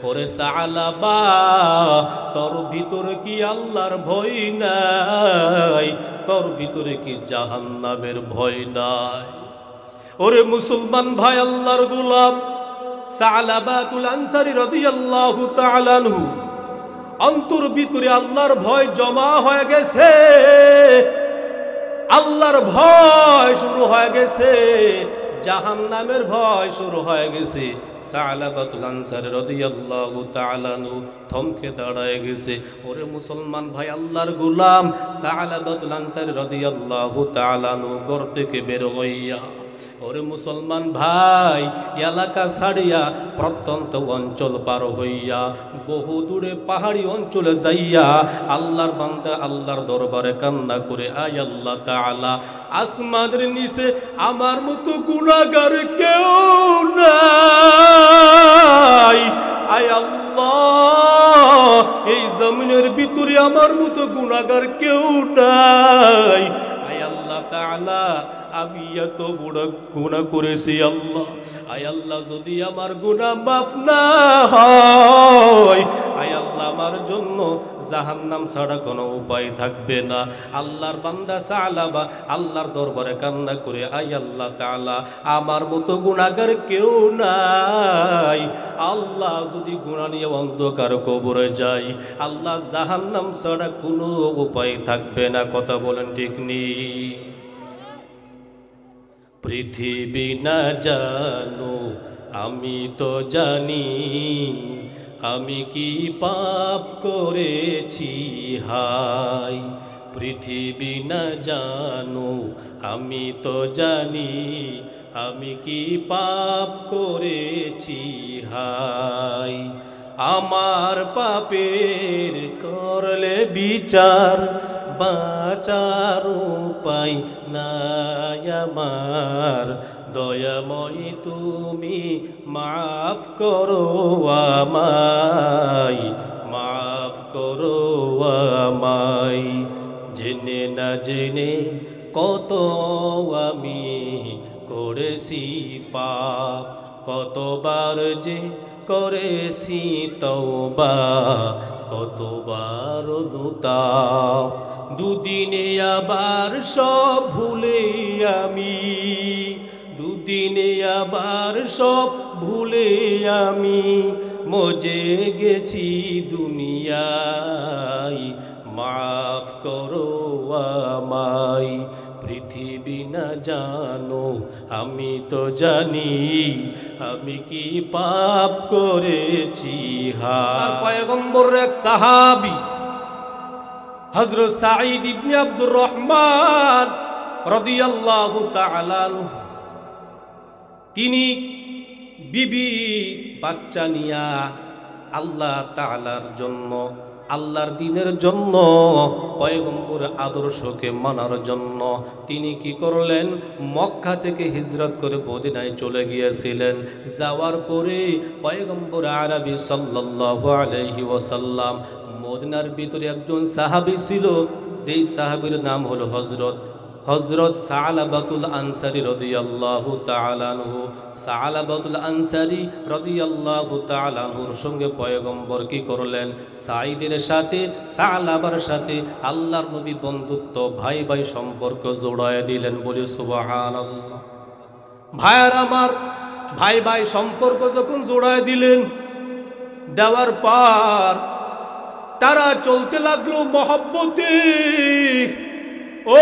ওরে সালাবা, তোর ভিতরে কি আল্লাহর ভয় নাই? তোর ভিতরে কি জাহান্নামের ভয় নাই? ওরে মুসলমান ভাই, আল্লাহর গোলাম সালাবাতুল আনসারী রাদিয়াল্লাহু তাআলা আনহু অন্তর ভিতরে আল্লাহর ভয় জমা হয়ে গেছে। আল্লাহর ভয় শুরু হয়ে গেছে, জাহান্নামের ভয় শুরু হয়ে গেছে। সালাবাতুল আনসারী রাদিয়াল্লাহু তাআলা আনহু থমকে দাঁড়ায় গেছে। ওরে মুসলমান ভাই, আল্লাহর গোলাম সালাবাতুল আনসারী রাদিয়াল্লাহু তাআলা আনহু ঘর থেকে বের হইয়া, ওরে মুসলমান ভাই, এলাকা ছাড়িয়া প্রত্যন্ত অঞ্চল পার হইয়া বহু দূরে পাহাড়ি অঞ্চলে যাইয়া আল্লাহর বান্দা আল্লাহর দরবারে কান্না করে, আয় আল্লাহ তাআলা, আসমানের নিচে আমার মতো গুনাহগার কেউ নাই। আয় আল্লাহ, এই জমিনের ভিতরে আমার মতো গুনাহগার কেউ নাই। আয় আল্লাহ তাআলা, আমি এত বড় গুনাহ করেছি আল্লাহ। আয় আল্লাহ, যদি আমার গুনাহ মাফ না হয়, আয় আল্লাহ, আমার জন্য জাহান্নাম ছাড়া কোনো উপায় থাকবে না। আল্লাহর বান্দা সালাবা আল্লাহর দরবারে কান্না করে, আয় আল্লাহ তাআলা, আমার মতো গুনাহগার কেউ নাই। আল্লাহ, যদি গুনাহ নিয়ে অন্ধকার কবরে যাই, আল্লাহ, জাহান্নাম ছাড়া কোনো উপায় থাকবে না। কথা বলেন ঠিক নেই? পৃথিবী না জানো, আমি তো জানি, আমি কি পাপ করেছি হাই। পৃথিবী না জানো, আমি তো জানি, আমি কি পাপ করেছি হাই। আমার পাপের করলে বিচার, বাঁচার উপায় নাই আমার। দয়াময় তুমি মাফ করো আমায়, মাফ করো আমায়। জেনে না জেনে কত আমি করেছি পাপ, কতবার যে করেছি তওবা, কতবার অনুতাপ। দুদিনে আবার সব ভুলে আমি, দুদিনে আবার সব ভুলে আমি মজে গেছি দুনিয়ায়। মাফ করো আমায়। পৃথিবী না জানো, আমি তো জানি, আমি কি পাপ করেছি হায়। পয়গম্বর এক সাহাবী হযরত সাঈদ ইবনে আব্দুর রহমান রাদিয়াল্লাহু তাআলা আনহু, তিনি বিবি বাচ্চা নিয়া আল্লাহ তাআলার জন্য, আল্লাহর দ্বীনের জন্য, পয়গম্বর আদর্শকে মানার জন্য তিনি কি করলেন? মক্কা থেকে হিজরত করে মদিনায় চলে গিয়েছিলেন। যাওয়ার পরে পয়গম্বর আরবি সাল্লাল্লাহু আলাইহি ওয়াসাল্লাম, মদিনার ভিতরে একজন সাহাবী ছিল, যেই সাহাবীর নাম হলো হযরত সালাবাতুল আনসারী রাদিয়াল্লাহু তাআলা আনহু। সালাবাতুল আনসারী রাদিয়াল্লাহু তাআলা আনহুর সঙ্গে পয়গম্বর কি করলেন? সাঈদের সাথে, সালাবার সাথে আল্লাহর নবী বন্ধুত্ব, ভাই ভাই সম্পর্ক জোড়ায় দিলেন। বলি সুবহানাল্লাহ। ভাইয়ার আমার, ভাই ভাই সম্পর্ক যখন জোড়ায় দিলেন, দেওয়ার পর তারা চলতে লাগলো মহব্বতে। ও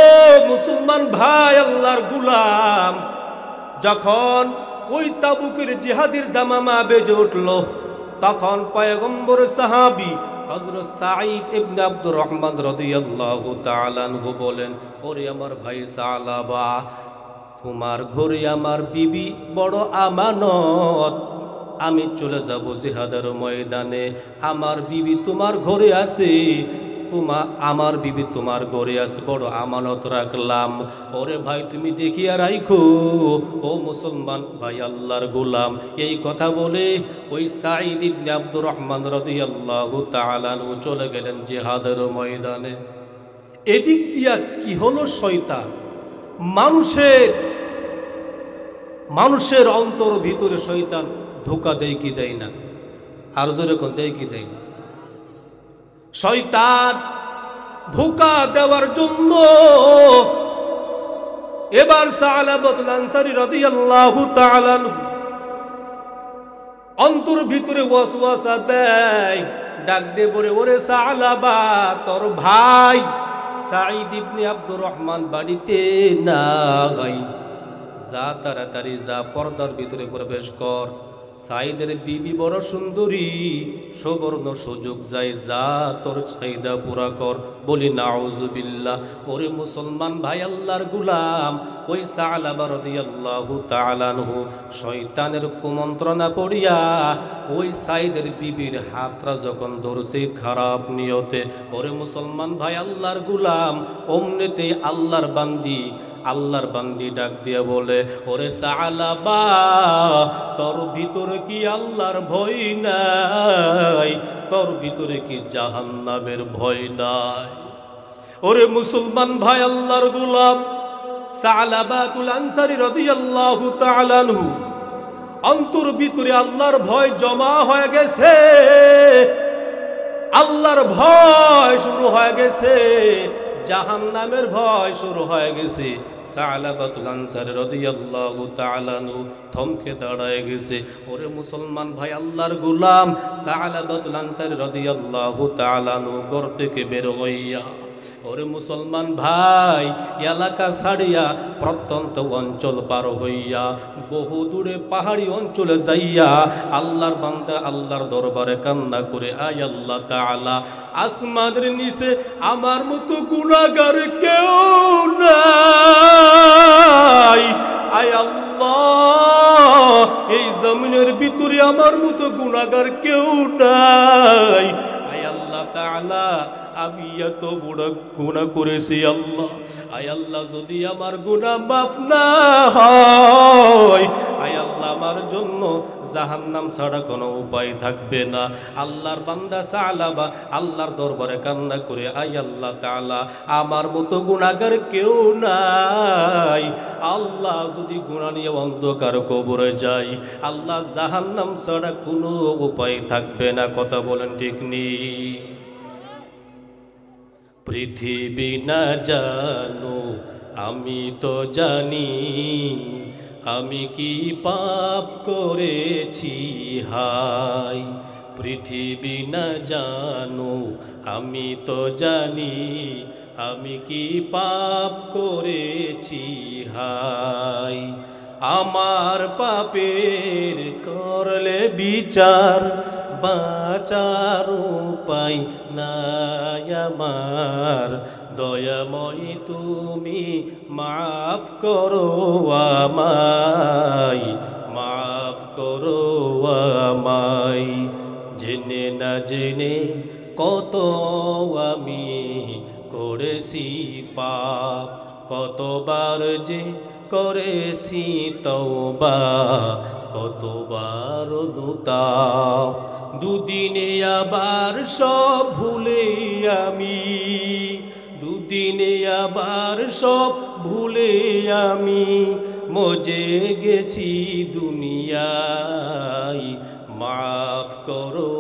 মুসলমান ভাই, আল্লাহর গোলাম, যখন ওই তাবুকের জিহাদের দামামা বেজে উঠল, তখন পয়গম্বর সাহাবী হযরত সাঈদ ইবনে আব্দুর রহমান রাদিয়াল্লাহু তাআলা আনহু বলেন, ওরে আমার ভাই সালাবা, তোমার ঘরে আমার বিবি বড় আমানত। আমি চলে যাব জিহাদের ময়দানে, আমার বিবি তোমার ঘরে আছে, আমার বিবি তোমার ঘরে আছে, বড় আমানত রাখলাম। ওরে ভাই, তুমি দেখিয়া রাখো। ও মুসলমান ভাই, আল্লাহর গোলাম, এই কথা বলে ওই সাঈদ ইবনে আব্দুর রহমান রাদিয়াল্লাহু তাআলা আনহু চলে গেলেন জিহাদের ময়দানে। এদিক দিয়া কি হলো? শয়তান মানুষের অন্তর ভিতরে শয়তান ধোঁকা দেয় কি দেয় না? আর জোরে কোন দেয় কি দেয় না? শয়তান ধোঁকা দেওয়ার জন্য এবার সালাবাতুল আনসারী রাদিয়াল্লাহু তাআলা অন্তর ভিতরে ওয়াসওয়াসা দেয়, ডাক দিয়ে বলে, ওরে সালাবা, তোর ভাই সাঈদ ইবনে আব্দুর রহমান বাড়িতে নাই, যা তাড়াতাড়ি যা, পর্দার ভিতরে প্রবেশ কর। সাঈদের বিবি বড় সুন্দরী, সুবর্ণ সুযোগ যায়, যা তোর চাহিদা পুরা কর। বলি নাউজুবিল্লাহ। ওরে মুসলমান ভাই, আল্লাহর গুলাম ওই সালাবা রাদিয়াল্লাহু তাআলা আনহু শয়তানের কুমন্ত্রণা পড়িয়া ওই সাঈদের বিবির হাতটা যখন ধরছে খারাপ নিয়তে, ওরে মুসলমান ভাই আল্লাহর গুলাম, অমনেতে আল্লাহর বান্দি ডাক দিয়া বলে, ওরে সালাবা, তোর ভিতরে কি আল্লাহর ভয় নাই? তোর ভিতরে কি জাহান্নামের ভয় নাই? ওরে মুসলমান ভাই আল্লাহর গোলাম সালাবাতুল আনসারী রাদিয়াল্লাহু তাআলা আনহু অন্তর ভিতরে আল্লাহর ভয় জমা হয়ে গেছে, আল্লাহর ভয় শুরু হয়ে গেছে, জাহান্নামের ভয় শুরু হয়ে গেছে। সালাবাতুল আনসারী রাদিয়াল্লাহু তাআলা আনহু থমকে দাঁড়ায় গেছে। ওরে মুসলমান ভাই আল্লাহর গোলাম সালাবাতুল আনসারী রাদিয়াল্লাহু তাআলা আনহু ঘর থেকে বের হইয়া, ওরে মুসলমান ভাই, এলাকা ছাড়িয়া প্রত্যন্ত অঞ্চল পার হইয়া বহু দূরে পাহাড়ি অঞ্চলে যাইয়া আল্লাহর বান্দা আল্লাহর দরবারে কান্না করে, আয় আল্লাহ তাআলা, আসমানের নিচে আমার মতো গুনাহগার কেউ নাই। আয় আল্লাহ, এই জমিনের ভিতরে আমার মতো গুনাহগার কেউ নাই। আয় আল্লাহ তাআলা, আমি এত বড় গুনাহ করেছি আল্লাহ, আয় আল্লাহ, যদি আমার গুনাহ মাফ না হয়, আয় আল্লাহ, আমার জন্য জাহান্নাম ছাড়া কোনো উপায় থাকবে না। আল্লাহর বান্দা সালাবা আল্লাহর দরবারে কান্না করে, আয় আল্লাহ তাআলা, আমার মতো গুনাহগার কেউ নাই। আল্লাহ, যদি গুনাহ নিয়ে অন্ধকার কবরে যাই, আল্লাহ, জাহান্নাম ছাড়া কোনো উপায় থাকবে না। কথা বলেন ঠিক নেই? পৃথিবী না জানো, আমি তো জানি, আমি কি পাপ করেছি হায়। পৃথিবী না জানো, আমি তো জানি, আমি কি পাপ করেছি হায়। আমার পাপের করলে বিচার, বাঁচার উপায় নাই আমার। দয়াময় তুমি মাফ করো আমায়, মাফ করো আমায়। জেনে না জেনে কত আমি করেছি পাপ, কতবার যে করেছি তওবা, কতবার অনুতাপ। দুদিনে আবার সব ভুলে আমি, দুদিনে আবার সব ভুলে আমি মজে গেছি দুনিয়ায়। মাফ করো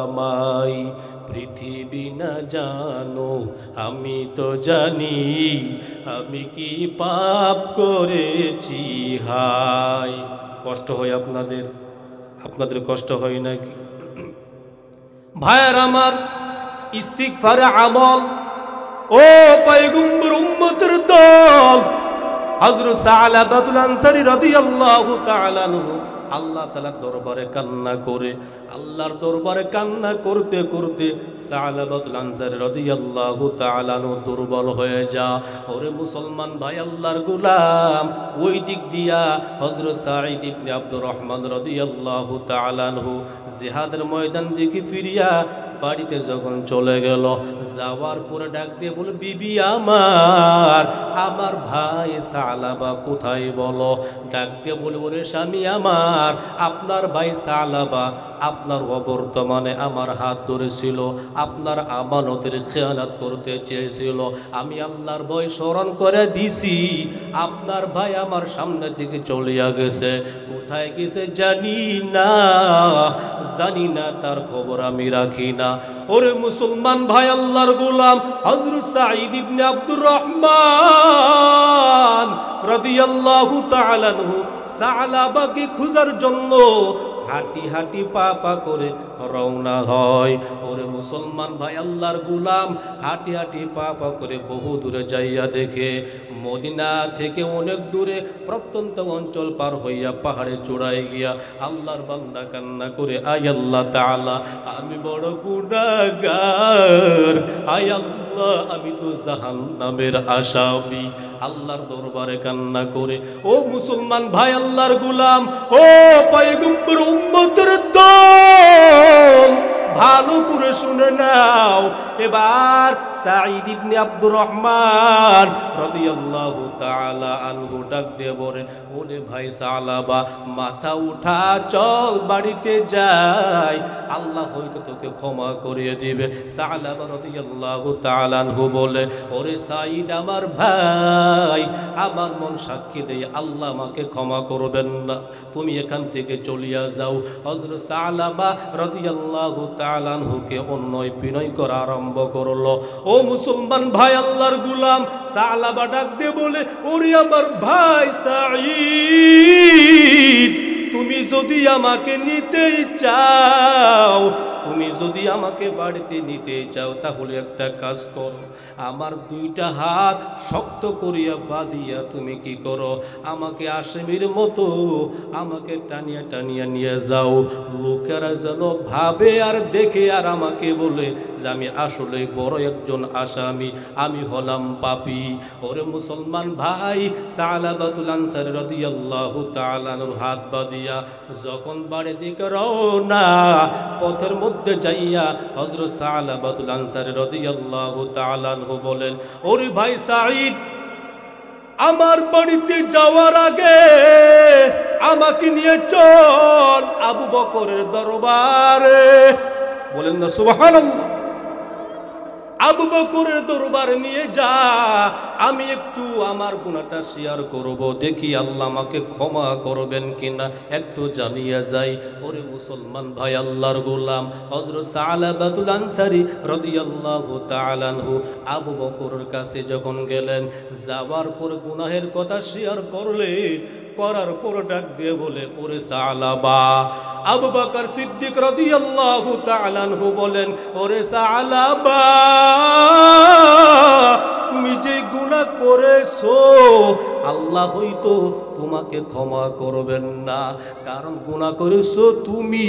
আমায়। পৃথিবী না জানো, আমি তো জানি, আমি কি পাপ করেছি হায়। কষ্ট হয় আপনাদের? আপনাদের কষ্ট হয় নাকি? ভাইয়ের আমার, ইস্তিগফার আমল, ও পয়গম্বর উম্মতের দল, হযরত সালাবাতুল আনসারী রাদিয়াল্লাহু তাআলা আনহু আল্লাহ তাআলার দরবারে কান্না করে, আল্লাহর দরবারে কান্না করতে করতে সালাবাতুল আনসারী রাদিয়াল্লাহু তাআলা আনহু দুর্বল হয়ে যা। ওরে মুসলমান ভাই আল্লাহর গোলাম, ওই দিক দিয়া হযরত সাঈদ ইবনে আব্দুর রহমান রাদিয়াল্লাহু তাআলা আনহু জিহাদের ময়দান দিকে ফিরিয়া বাড়িতে যখন চলে গেল, যাওয়ার পরে ডাক দিয়ে বলে, বিবি আমার, আমার ভাই সালাবা কোথায় বলো? ডাক দিয়ে বলে, ওরে স্বামী আমার, আমার আপনার ভাই সালাবা আপনার অবর্তমানে আমার হাত ধরেছিল, আপনার আমানতের খেয়ানত করতে চেয়েছিল, আমি আল্লাহর ভয় স্মরণ করে দিছি, আপনার ভাই আমার সামনের দিকে চলিয়া গেছে, কোথায় গেছে জানি না, জানি না, তার খবর আমি রাখি না। ওরে মুসলমান ভাই আল্লাহর গোলাম হযরত সাঈদ ইবনে আব্দুর রহমান রাদিয়াল্লাহু তাআলা আনহু সালাবাকে খোঁজার জন্য হাঁটি হাঁটি পা পা করে রওনা হয়। ওরে মুসলমান ভাই আল্লাহর গোলাম হাঁটি হাঁটি পা পা করে বহু দূরে যাইয়া দেখে মদিনা থেকে অনেক দূরে প্রত্যন্ত অঞ্চল পার হইয়া পাহাড়ে চূড়ায় গিয়া আল্লাহর বান্দা কান্না করে, আয় আল্লাহ তাআলা আমি বড় গুনাহগার, আয় আল্লাহ আমি তো জাহান্নামের আসামি। আল্লাহর দরবারে কান্না করে, ও মুসলমান ভাই আল্লাহর গোলাম, ও পয়গম্বর উম্মতের দল, ভালো করে শুনে নাও। এবার সাঈদ ইবনে আব্দুর রহমান রাদিয়াল্লাহু তাআলা আনহু ডাক দিয়ে বলে, ওরে ভাই সালাবা মাথা উঠা, চল বাড়িতে যাই, আল্লাহ হয়তো তোকে ক্ষমা করিয়ে দিবে। সালাবা রাদিয়াল্লাহু তাআলা আনহু বলে, ওরে সাঈদ আমার ভাই, আমার মন সাক্ষী দেয় আল্লাহ আমাকে ক্ষমা করবেন না, তুমি এখান থেকে চলিয়া যাও। হযরত সালাবা রাদিয়াল্লাহু তাআলা আনহুকে অন্যায় বিনয় করা আরম্ভ করলো। ও মুসলমান ভাই আল্লাহর গোলাম সালাবা ডাক দিয়ে বলে, ওরে আমার ভাই সাঈদ, তুমি যদি আমাকে নিতে চাও, তুমি যদি আমাকে বাড়িতে নিতে চাও, তাহলে একটা কাজ করো, আমার দুইটা হাত শক্ত করিয়া বাঁধিয়া তুমি কি করো, আমাকে আসামির মতো আমাকে টানিয়া টানিয়া নিয়ে যাও, লোকেরা যেন ভাবে আর দেখে আর আমাকে বলে যে আমি আসলে বড় একজন আসামি, আমি হলাম পাপী। ওরে মুসলমান ভাই সালাবাতুল আনসারী রাদিয়াল্লাহু তাআলা আনহুর হাত বাঁধিয়া যখন বাড়ির দিকে রওনা, পথের মধ্যে যাইয়া হযরত সালাবাতুল আনসারী রাদিয়াল্লাহু তাআলা আনহু বলেন, ওরে ভাই সাঈদ, আমার বাড়িতে যাওয়ার আগে আমাকে নিয়ে চল আবু বকরের দরবারে। বলেন না সুবহানাল্লাহ। আবু বকরের দরবারে নিয়ে যা, আমি একটু আমার গুনাহটা শেয়ার করব, দেখি আল্লাহ আমাকে ক্ষমা করবেন কিনা, একটু জানিয়ে যাই। ওরে মুসলমান ভাই আল্লাহর গোলাম হযরত সালাবাতুল আনসারী রাদিয়াল্লাহু তাআলা আনহু আবু বকরের কাছে যখন গেলেন, যাওয়ার পর গুনাহের কথা শেয়ার করলেন, করার পর ডাক দিয়ে বলে, ওরে সালাবা, আবু বকর সিদ্দিক রাদিয়াল্লাহু তাআলা আনহু বলেন, ওরে সালাবা, তুমি যে গুনাহ করেছো আল্লাহ হয়তো তোমাকে ক্ষমা করবেন না, কারণ গুনাহ করেছো তুমি,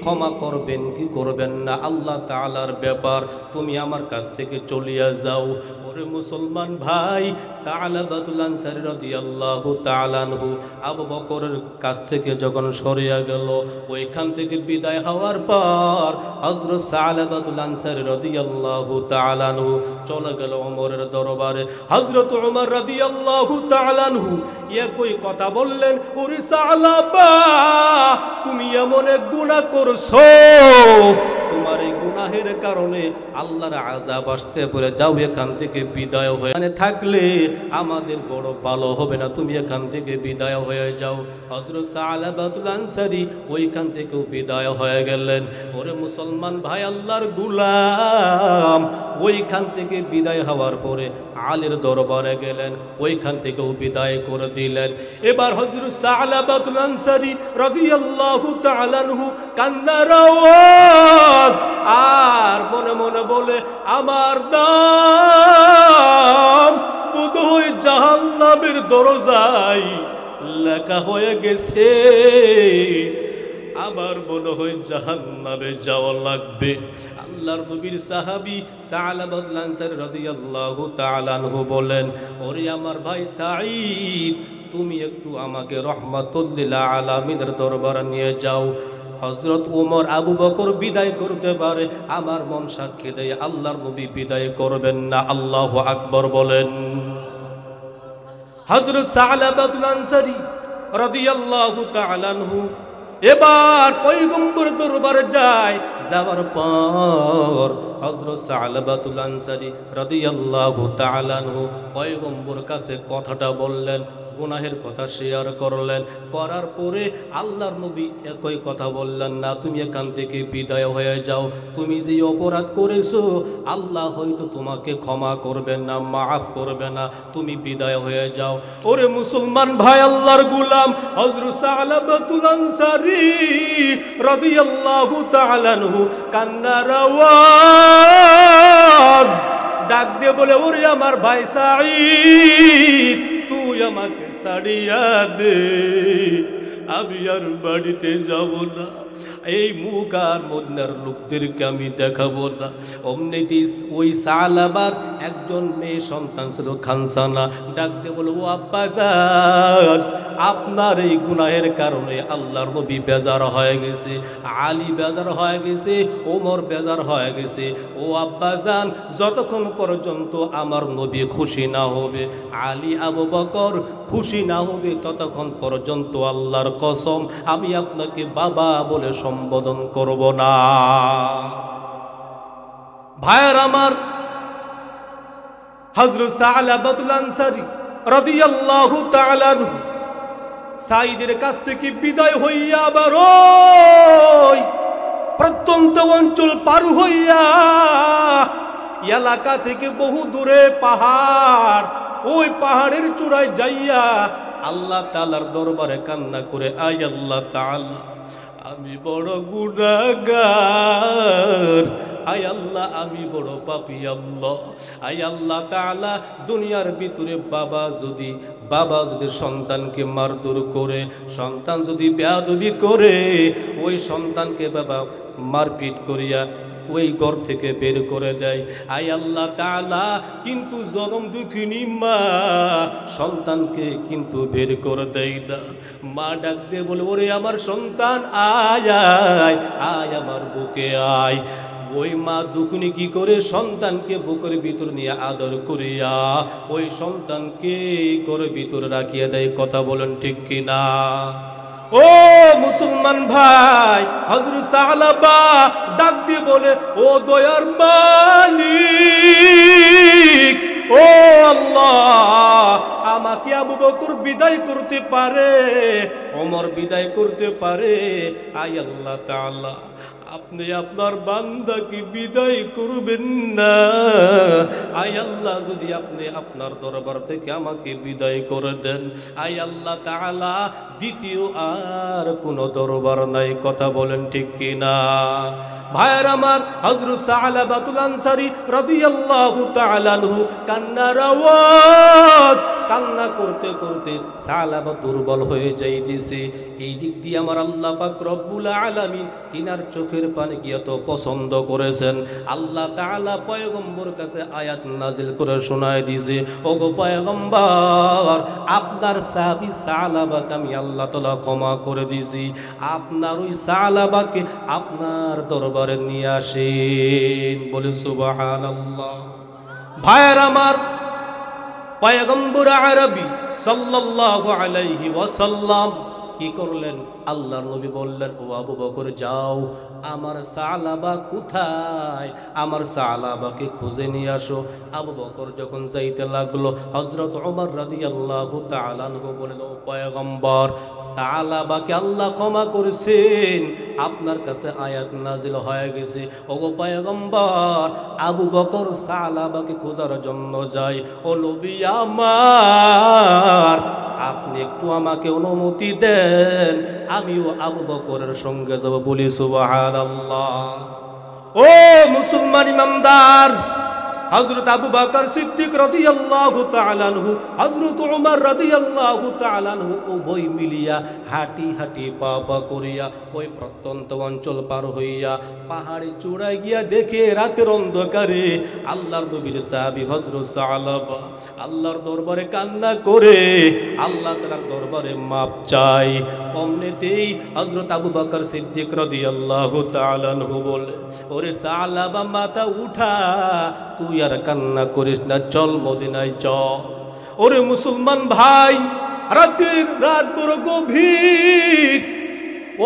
ক্ষমা করবেন কি করবেন না আল্লাহ তাআলার ব্যাপার, তুমি আমার কাছ থেকে চলিয়া যাও। ওরে মুসলমান ভাই সালাবাতুল আনসারী রাদিয়াল্লাহু তাআলা আনহু আবু বকরের কাছ থেকে যখন সরিয়া গেল, ওইখান থেকে বিদায় হওয়ার পর হযরত সালাবাতুল আনসারী রাদিয়াল্লাহু তাআলা আনহু চলে গেল ওমরের দরবারে। হযরত ওমর রাদিয়াল্লাহু তাআলা আনহু একই কথা বললেন, ওরে সালাবা, তুমি এমন এক গুনাহ করছো, তোমার এই গুনাহের কারণে আল্লাহর আযাব আসতে পারে, যাও এখান থেকে বিদায় হয়ে থাকলে আমাদের বড় ভালো হবে না, তুমি এখান থেকে বিদায় হয়ে যাও। হযরত সালাবাতুল আনসারী ওইখান থেকেও বিদায় হয়ে গেলেন। ওরে মুসলমান ভাই আল্লাহর গোলাম ওইখান থেকে বিদায় হওয়ার পরে আলীর দরবারে গেলেন, ওইখান থেকেও বিদায় করে দিলেন। এবার হযরত সালাবাতুল আনসারী রাদিয়াল্লাহু তাআলা আনহু কান্নার আওয়াজ আর মনে মনে বলে, আমার নাম বোধহয় জাহান্নামের দরজায় লেখা হয়ে গেছে, আমার মনে হয় জাহান্নামে যাওয়া লাগবে। আল্লাহর নবীর সাহাবী সালাবাতুল আনসারী রাদিয়াল্লাহু তাআলা আনহু বলেন, ওরে আমার ভাই সাঈদ, তুমি একটু আমাকে রহমাতুল লিল আলামিনের দরবারে নিয়ে যাও। হযরত ওমর আবু বকর বিদায় করতে পারে, আমার মন সাক্ষী দেয় আল্লাহর নবী বিদায় করবেন না। আল্লাহু আকবার বলেন। হযরত সালাবাতুল আনসারী রাদিয়াল্লাহু তাআলা আনহু এবার পয়গম্বর দরবারে যায়, যাওয়ার পর হযরত সালাবাতুল আনসারী রাদিয়াল্লাহু তাআলা আনহু পয়গম্বর কাছে কথাটা বললেন, গুনাহের কথা শেয়ার করলেন। করার পরে আল্লাহর নবী একই কথা বললেন, না তুমি এখান থেকে বিদায় হয়ে যাও, তুমি যে অপরাধ করেছো আল্লাহ হয়তো তোমাকে ক্ষমা করবেন না, মাফ করবে না, তুমি বিদায় হয়ে যাও। ওরে মুসলমান ভাই, আল্লাহর গোলাম হযরত সালাবাতুল আনসারী রাদিয়াল্লাহু তাআলা আনহু কান্নার আওয়াজ ডাক দিয়ে বলে, ওরে আমার ভাই সাঈদ, তুই আমাকে ছাড়িয়া দে, আমি আর বাড়িতে যাব না, এই মুখ আর মদিনার লোকদেরকে আমি দেখাবো না। অমনিতে ওই সালাবার একজন মেয়ে সন্তান ছিল খানসানা, ডাকতে বলো, ও আব্বাজান, আপনার এই গুনাহের কারণে আল্লাহর নবী বেজার হয়ে গেছে, আলী বেজার হয়ে গেছে, ওমর বেজার হয়ে গেছে। ও আব্বাজান, যতক্ষণ পর্যন্ত আমার নবী খুশি না হবে, আলী আবু বকর খুশি না হবে, ততক্ষণ পর্যন্ত আল্লাহর কসম আমি আপনাকে বাবা বলে সম্বোধন করব না। ভাইয়ের আমার, হযরত সালাবাতুল আনসারী রাদিয়াল্লাহু তাআলা আনহু সাঈদের কাছ থেকে বিদায় হইয়া আবার ওই প্রত্যন্ত অঞ্চল পার হইয়া এলাকা থেকে বহু দূরে পাহাড়, ওই পাহাড়ের চূড়ায় যাইয়া আল্লাহ তাআলার দরবারে কান্না করে, আয় আল্লাহ তাআলা, আমি বড় গুনাহগার, আয় আল্লাহ আমি বড় পাপী আল্লাহ, আয় আল্লাহ তাআলা, দুনিয়ার ভিতরে বাবা যদি সন্তানকে মারধর করে, সন্তান যদি বেয়াদবি করে, ওই সন্তানকে বাবা মারপিট করিয়া ওই ঘর থেকে বের করে দেয়, আয় আল্লাহ তাআলা, কিন্তু জনম দুঃখিনী মা সন্তানকে কিন্তু বের করে দেয় না। মা ডাক দিয়ে বলে, ওরে আমার সন্তান, আয় আয় আয় আমার বুকে আয়। ওই মা দুঃখিনী কি করে, সন্তানকে বুকের ভিতর নিয়ে আদর করিয়া ওই সন্তানকে ঘরের ভিতরে রাখিয়া দেয়। কথা বলেন ঠিক কিনা? ও মুসলমান ভাই, হযরত সালাবা ডাক দিয়ে বলে, ও দয়ার মালিক, ও আল্লাহ, আমাকে আবু বকর বিদায় করতে পারে, ওমর বিদায় করতে পারে, আয় আল্লাহ তাআলা, আপনি আপনার বান্দাকে বিদায় করবেন না। আয় আল্লাহ, যদি আপনি আপনার দরবার থেকে আমাকে বিদায় করে দেন, আয় আল্লাহ তাআলা, দ্বিতীয় আর কোন দরবার নাই। কথা বলেন ঠিক কিনা? ভাইয়ের আমার, হযরত সালাবাতুল আনসারী রাদিয়াল্লাহু তাআলা আনহু কান্নার আওয়াজ, কান্না করতে করতে সালাবা দুর্বল হয়ে যাইতেছে। এই দিক দিয়ে আমার আল্লাহ পাক রব্বুল আলামিন তিনার চোখের পানি কি এত পছন্দ করেছেন, আল্লাহ তাআলা পয়গম্বর কাছে আয়াত নাজিল করে শোনায় দিয়েছে, ওগো পয়গম্বর, আপনার সাহাবী সালাবাকে আমি আল্লাহ তাআলা ক্ষমা করে দিয়েছি, আপনার ওই সালাবাকে আপনার দরবারে নিয়ে আসেন। বলে সুবহানাল্লাহ। ভাইয়ের আমার, পয়গম্বর আরবি সাল্লাল্লাহু আলাইহি ওয়াসাল্লাম কি করলেন? আল্লাহর নবী বললেন, ও আবু বকর যাও, আমার সালাবা কোথায়, আমার সালাবাকে খুঁজে নিয়ে আসো। আবু বকর যখন যাইতে লাগলো, হযরত ওমর রাদিয়াল্লাহু তাআলা আনহু বললেন, ও পয়গম্বর, সালাবাকে আল্লাহ ক্ষমা করেছেন, আপনার কাছে আয়াত নাজিল হয়ে গেছে। ওগো পয়গম্বর, আবু বকর সালাবাকে খোঁজার জন্য যায়। ও নবী আমার, আপনি একটু আমাকে অনুমতি দেন, আমিও আবু বকরের সঙ্গে যাব। বলি সুবহানাল্লাহ। ও মুসলমান ইমানদার, হযরত আবু বকর সিদ্দিক রাদিয়াল্লাহু তাআলা আনহু, হযরত ওমর রাদিয়াল্লাহু তাআলা আনহু উভয় মিলিয়া হাঁটি হাঁটি পা পা করিয়া ওই প্রত্যন্ত অঞ্চল পার হইয়া পাহাড়ে চূড়ায় গিয়া দেখে রাতের অন্ধকারে আল্লাহর নবীর সাহাবী হযরত সালাবা আল্লাহর দরবারে কান্না করে আল্লাহ তাআলার দরবারে মাপ চাই। অমনিতেই হযরত আবু বকর সিদ্দিক রাদিয়াল্লাহু তাআলা আনহু বলে, ওরে সালাবা, মাথা উঠা, তুই আর কান্না করিস না, চল মদিনায় চল। ওরে মুসলমান ভাই, রাত বড় গভীর,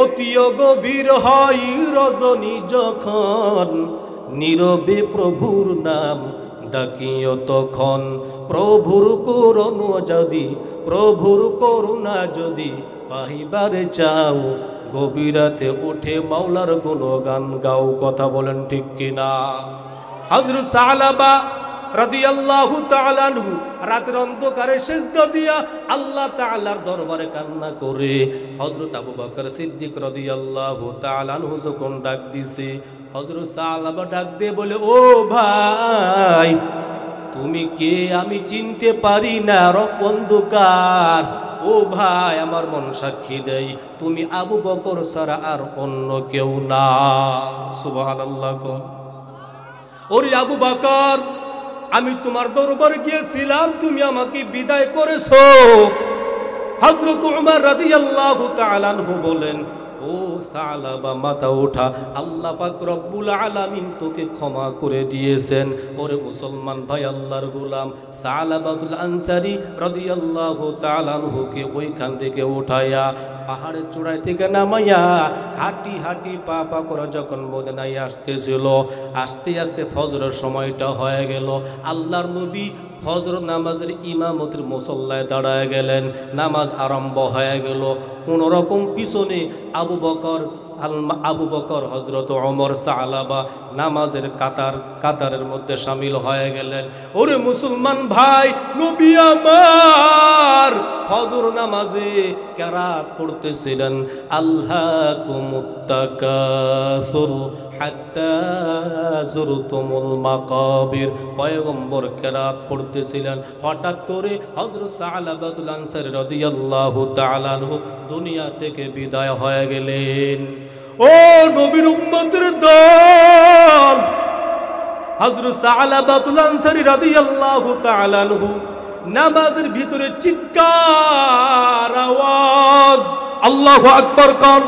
অতিও গভীর হয় রজনী যখন, নীরবে প্রভুর নাম ডাকিও তখন। প্রভুর করুণা যদি পাইবারে চাও, গভীর রাতে উঠে মাওলার গুণগান গাও। কথা বলেন ঠিক কিনা? হযরত সালাবা রাদিয়াল্লাহু তাআলা আনহু রাতের অন্ধকারে সিজদা দিয়া আল্লাহ তাআলার দরবারে কান্না করে হযরত আবু বকর সিদ্দিক রাদিয়াল্লাহু তাআলা আনহু যখন ডাক দিছে, হযরত সালাবা ডাক দিয়ে বলে, ও ভাই তুমি কে? আমি চিনতে পারি না, অন্ধকার। ও ভাই আমার মন সাক্ষী দেয় তুমি আবু বকর ছাড়া আর অন্য কেউ না। সুবহানাল্লাহ। ওরে আবু বকর, আমি তোমার দরবারে গিয়েছিলাম, তুমি আমাকে বিদায় করেছো। হযরত উমর রাদিয়াল্লাহু তাআলা আনহু বলেন, ও সালাবা মাথা ওঠা, আল্লাহ পাক রব্বুল আলামিন তোকে ক্ষমা করে দিয়েছেন। ওরে মুসলমান ভাই, আল্লাহর গোলাম সালাবাতুল আনসারী রাদিয়াল্লাহু তাআলা আনহুকে ওইখান থেকে উঠায়া পাহাড়ের চূড়ায় থেকে নামাইয়া হাঁটি হাঁটি পা পা করে যখন মদিনায় আসতেছিল, আস্তে আস্তে ফজরের সময়টা হয়ে গেল। আল্লাহর নবী ফজর নামাজের ইমামতির মুসল্লায় দাঁড়ায় গেলেন। নামাজ আরম্ভ হয়ে গেল। কোন রকম পিছনে আবু বকর হযরত ওমর সালাবা নামাজের কাতারের মধ্যে শামিল হয়ে গেলেন। ওরে মুসলমান ভাই, নবী আমার ফজর নামাজে কেরাত পড়তেছিলেন, আল্লাকুমুত তাকাসুর হাত্তা যুরতুমুল মাকাবির। পয়গম্বর কেরাত পড়তেছিলেন। হঠাৎ করে হযরত সালাবাতুল আনসারী রাদিয়াল্লাহু তাআলা আনহু দুনিয়া থেকে বিদায় হয়ে গেলেন। ও নবীর উম্মতের দল, হযরত সালাবাতুল আনসারী রাদিয়াল্লাহু তাআলা আনহু নামাজের ভিতরে চিৎকার আওয়াজ, আল্লাহু আকবার কর।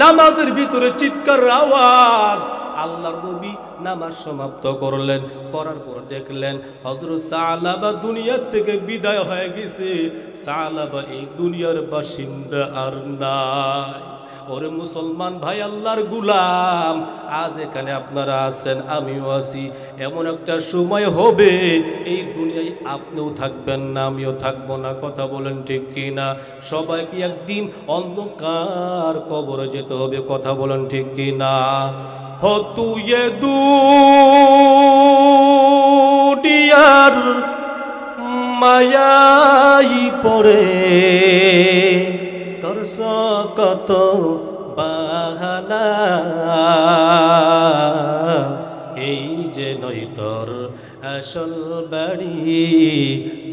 নামাজের ভিতরে চিৎকার আওয়াজ। আল্লাহর নবী নামাজ সমাপ্ত করলেন, করার পর দেখলেন হযরত সালাবা দুনিয়ার থেকে বিদায় হয়ে গেছে। সালাবা এই দুনিয়ার বাসিন্দা আর নাই। ওরে মুসলমান ভাই, আল্লাহর গোলাম, আজ এখানে আপনারা আছেন, আমিও আছি। এমন একটা সময় হবে এই দুনিয়ায় আপনিও থাকবেন না, আমিও থাকবো না। কথা বলেন ঠিক কিনা? সবাইকে একদিন অন্ধকার কবরে যেতে হবে। কথা বলেন ঠিক কিনা? তুয়ে দুনিয়ার মায়াই পড়ে করছ কত বাহানা, এই যে নয় তোর আসল বাড়ি,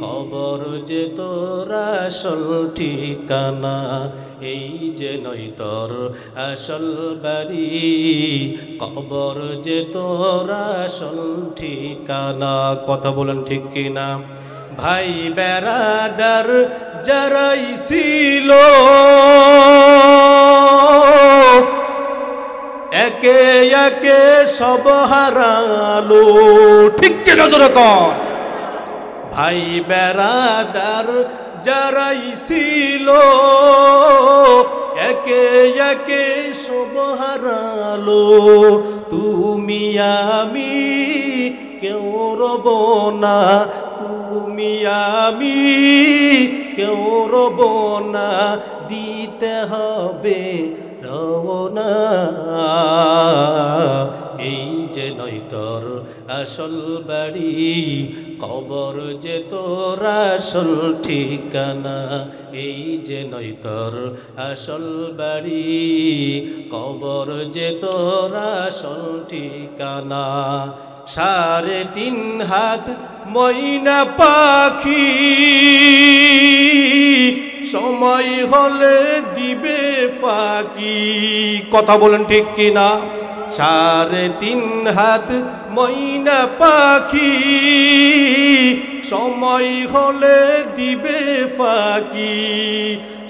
কবর যে তোর আসল ঠিকানা। এই যে নয় তোর আসল বাড়ি, কবর যে তোর আসল ঠিকানা। কথা বলেন ঠিক কিনা? ভাই বেরাদার যারাই ছিল একে একে সব হারালো। ঠিক কিনা জোরে কর? ভাই বেরাদার যারাই ছিল একে একে সব হারালো। তুমি আমি কেউ রব না, তুমি আমি কেউ রব না, দিতে হবে রওনা। এই যে নয় তোর আসল বাড়ি, কবর যে তোর আসল ঠিকানা। এই যে নয় তোর আসল বাড়ি, কবর যে তোর আসল ঠিকানা। 3.5 হাত ময়না পাখি সময় হলে দিবে ফাঁকি। কথা বলেন ঠিক কিনা? 3.5 হাত ময়না পাখি সময় হলে দিবে ফাঁকি।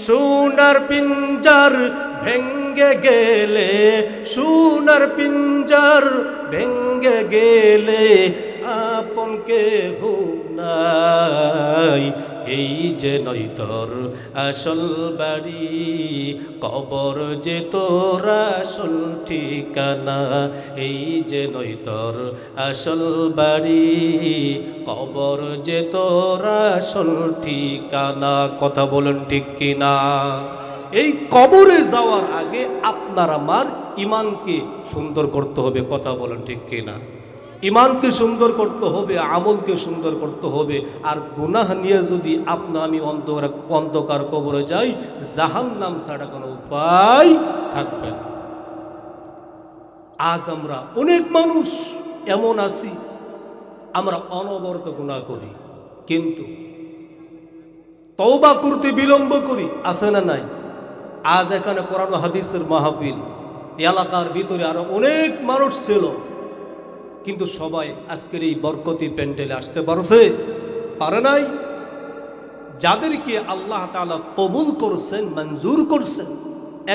সোনার পিঞ্জার ভেঙ্গে গেলে, সোনার পিঞ্জার ভেঙ্গে গেলে আপন কেহ নাই। এই যে নয় তোর আসল বাড়ি, কবর যে তোর আসল ঠিকানা। এই যে নয় তোর আসল বাড়ি, কবর যে তোর আসল ঠিকানা। কথা বলেন ঠিক কিনা? এই কবরে যাওয়ার আগে আপনার আমার ইমানকে সুন্দর করতে হবে। কথা বলেন ঠিক কিনা? ইমানকে সুন্দর করতে হবে, আমলকে সুন্দর করতে হবে। আর গুনাহ নিয়ে যদি আপনা আমি অন্ধকার কবরে যাই, জাহান্নাম ছাড়া কোনো উপায় থাকবে না। আজ আমরা অনেক মানুষ এমন আছি, আমরা অনবরত গুনাহ করি, কিন্তু তওবা করতে বিলম্ব করি, আছে না নাই? আজ এখানে কোরআন হাদিসের মাহফিল, এলাকার ভিতরে আরো অনেক মানুষ ছিল, কিন্তু সবাই আজকের এই বরকতি প্যান্ডেলে আসতে পারে নাই। যাদেরকে আল্লাহ তাআলা কবুল করছেন, মঞ্জুর করছেন,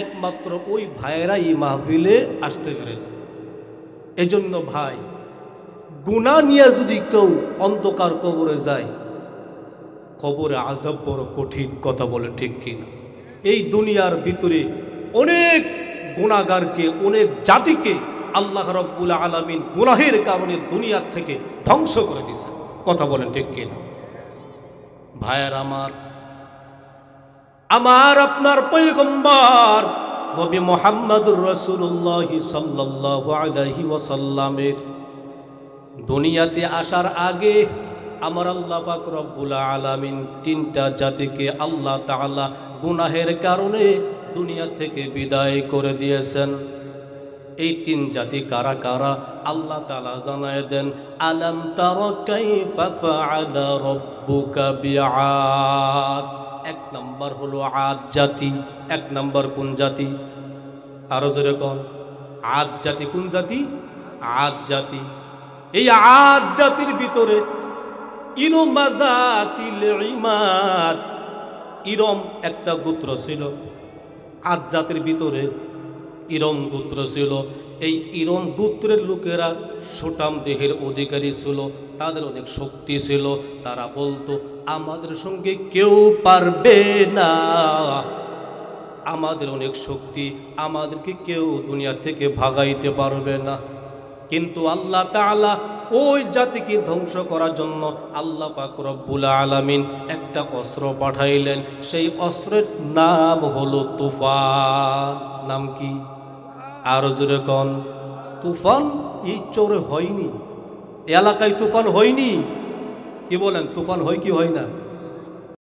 একমাত্র ওই ভাইয়েরা এই মাহফিলে আসতে পেরেছে। এজন্য ভাই, গুনাহ নিয়ে যদি কেউ অন্ধকার কবরে যায়, কবরে আযাব বড় কঠিন। কথা বলে ঠিক কিনা? এই দুনিয়ার ভিতরে অনেক গুনাহগারকে, অনেক জাতিকে আল্লাহ রাব্বুল আলামিন গুনাহের কারণে দুনিয়ার থেকে ধ্বংস করে দিয়েছে। কথা বলেন ঠিক কিনা? ভাইয়ের আমার আপনার পয়গম্বর নবী মুহাম্মদুর রাসূলুল্লাহ সাল্লাল্লাহু আলাইহি ওয়াসাল্লামের দুনিয়াতে আসার আগে আমার আল্লাহ পাক রব্বুল আলামিন তিনটা জাতিকে আল্লাহ তাআলা গুনাহের কারণে দুনিয়া থেকে বিদায় করে দিয়েছেন। এই তিন জাতি কারা কারা আল্লাহ তাআলা জানায় দেন, আলাম তারা কাইফা ফাআলা রাব্বুকা বিআদ। এক নাম্বার হলো আদ জাতি। এক নাম্বার কোন জাতি? আরো জোরে কোন? আদ জাতি। কোন জাতি? আদ জাতি। এই আদ জাতির ভিতরে ইরমাদাতিল ইমাদ, ইরম একটা গোত্র ছিল। আদ জাতির ভিতরে ইরম গোত্র ছিল। এই ইরম গোত্রের লোকেরা সুঠাম দেহের অধিকারী ছিল, তাদের অনেক শক্তি ছিল। তারা বলতো, আমাদের সঙ্গে কেউ পারবে না, আমাদের অনেক শক্তি, আমাদেরকে কেউ দুনিয়া থেকে ভাগাইতে পারবে না। কিন্তু আল্লাহ তাআলা ওই জাতিকে ধ্বংস করার জন্য আল্লাহ পাক রব্বুল আলামিন একটা অস্ত্র পাঠাইলেন। সেই অস্ত্রের নাম হলো তুফান। নাম কি? আরো জোরে কোন? তুফান। এই চোরে হয়নি, এলাকায় তুফান হয়নি। কি বলেন? তুফান হয় কি হয় না?